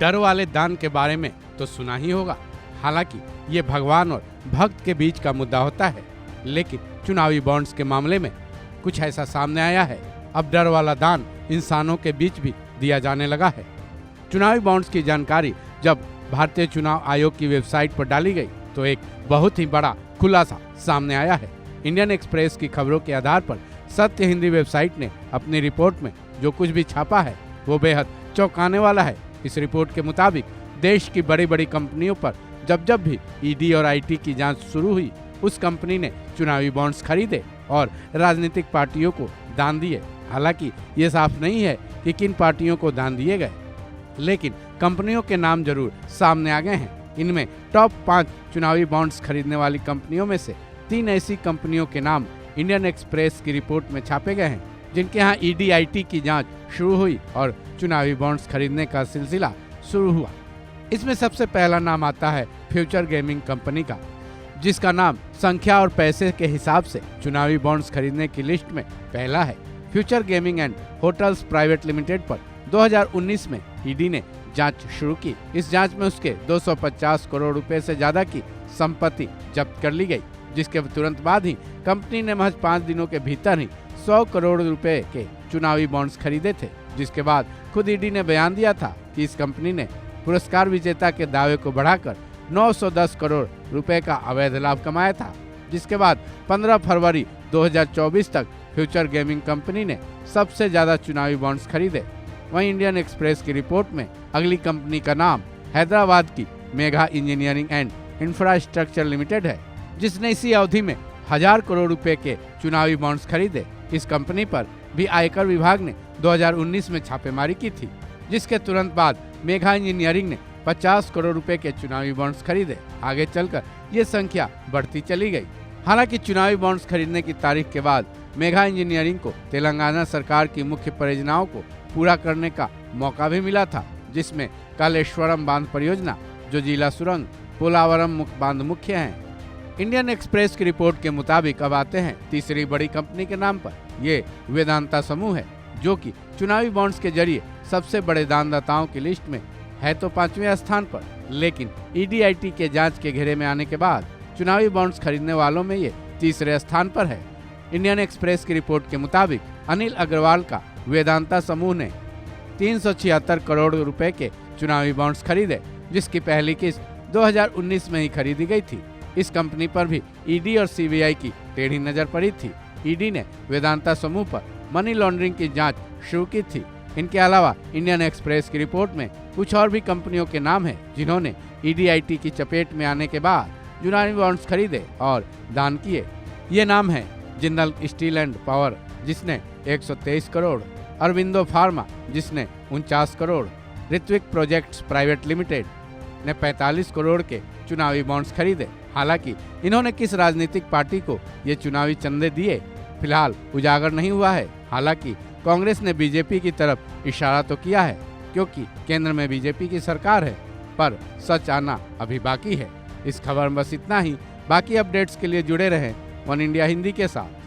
डर वाले दान के बारे में तो सुना ही होगा। हालांकि ये भगवान और भक्त के बीच का मुद्दा होता है, लेकिन चुनावी बॉन्ड्स के मामले में कुछ ऐसा सामने आया है। अब डर वाला दान इंसानों के बीच भी दिया जाने लगा है। चुनावी बॉन्ड्स की जानकारी जब भारतीय चुनाव आयोग की वेबसाइट पर डाली गई तो एक बहुत ही बड़ा खुलासा सामने आया है। इंडियन एक्सप्रेस की खबरों के आधार पर सत्य हिंदी वेबसाइट ने अपनी रिपोर्ट में जो कुछ भी छापा है वो बेहद चौंकाने वाला है। इस रिपोर्ट के मुताबिक देश की बड़ी बड़ी कंपनियों पर जब जब भी ईडी और आईटी की जांच शुरू हुई, उस कंपनी ने चुनावी बॉन्ड्स खरीदे और राजनीतिक पार्टियों को दान दिए। हालांकि ये साफ नहीं है कि किन पार्टियों को दान दिए गए, लेकिन कंपनियों के नाम जरूर सामने आ गए हैं। इनमें टॉप 5 चुनावी बॉन्ड्स खरीदने वाली कंपनियों में से 3 ऐसी कंपनियों के नाम इंडियन एक्सप्रेस की रिपोर्ट में छापे गए हैं, जिनके यहाँ ईडी आईटी की जांच शुरू हुई और चुनावी बॉन्ड्स खरीदने का सिलसिला शुरू हुआ। इसमें सबसे पहला नाम आता है फ्यूचर गेमिंग कंपनी का, जिसका नाम संख्या और पैसे के हिसाब से चुनावी बॉन्ड्स खरीदने की लिस्ट में पहला है। Future gaming and hotels private limited पर 2019 में ईडी ने जांच शुरू की। इस जांच में उसके 250 करोड़ रुपए से ज्यादा की संपत्ति जब्त कर ली गई, जिसके तुरंत बाद ही कंपनी ने महज 5 दिनों के भीतर ही 100 करोड़ रुपए के चुनावी बॉन्ड्स खरीदे थे। जिसके बाद खुद ईडी ने बयान दिया था कि इस कंपनी ने पुरस्कार विजेता के दावे को बढ़ाकर 910 करोड़ रुपए का अवैध लाभ कमाया था। जिसके बाद 15 फरवरी 2024 तक फ्यूचर गेमिंग कंपनी ने सबसे ज्यादा चुनावी बॉन्ड्स खरीदे। वहीं इंडियन एक्सप्रेस की रिपोर्ट में अगली कंपनी का नाम हैदराबाद की mega engineering and infrastructure limited है, जिसने इसी अवधि में 1000 करोड़ रुपए के चुनावी बॉन्ड्स खरीदे। इस कंपनी पर भी आयकर विभाग ने 2019 में छापेमारी की थी, जिसके तुरंत बाद मेगा इंजीनियरिंग ने 50 करोड़ रुपए के चुनावी बॉन्ड्स खरीदे। आगे चलकर ये संख्या बढ़ती चली गई। हालांकि चुनावी बॉन्ड्स खरीदने की तारीख के बाद मेगा इंजीनियरिंग को तेलंगाना सरकार की मुख्य परियोजनाओं को पूरा करने का मौका भी मिला था, जिसमें कालेश्वरम बांध परियोजना, जो जिला सुरंग, पोलावरम बांध मुख्य हैं। इंडियन एक्सप्रेस की रिपोर्ट के मुताबिक अब आते हैं तीसरी बड़ी कंपनी के नाम पर। ये वेदांता समूह है, जो कि चुनावी बॉन्ड्स के जरिए सबसे बड़े दानदाताओं की लिस्ट में है तो 5वें स्थान पर, लेकिन ईडी आईटी के जांच के घेरे में आने के बाद चुनावी बॉन्ड्स खरीदने वालों में ये तीसरे स्थान पर है। इंडियन एक्सप्रेस की रिपोर्ट के मुताबिक अनिल अग्रवाल का वेदांता समूह ने 376 करोड़ रुपए के चुनावी बॉन्ड्स खरीदे, जिसकी पहली किस्त 2019 में ही खरीदी गई थी। इस कंपनी पर भी ईडी और सीबीआई की टेढ़ी नजर पड़ी थी। ईडी ने वेदांता समूह पर मनी लॉन्ड्रिंग की जांच शुरू की थी। इनके अलावा इंडियन एक्सप्रेस की रिपोर्ट में कुछ और भी कंपनियों के नाम हैं, जिन्होंने ईडी आईटी की चपेट में आने के बाद चुनावी बॉन्ड्स खरीदे और दान किए। ये नाम है जिंदल स्टील एंड पावर, जिसने 123 करोड़, अरविंदो फार्मा, जिसने 49 crore, Ritwik projects private limited ने 45 करोड़ के चुनावी बॉन्ड्स खरीदे। हालांकि इन्होंने किस राजनीतिक पार्टी को ये चुनावी चंदे दिए, फिलहाल उजागर नहीं हुआ है। हालांकि कांग्रेस ने बीजेपी की तरफ इशारा तो किया है, क्योंकि केंद्र में बीजेपी की सरकार है, पर सच आना अभी बाकी है। इस खबर में बस इतना ही। बाकी अपडेट्स के लिए जुड़े रहें वन इंडिया हिंदी के साथ।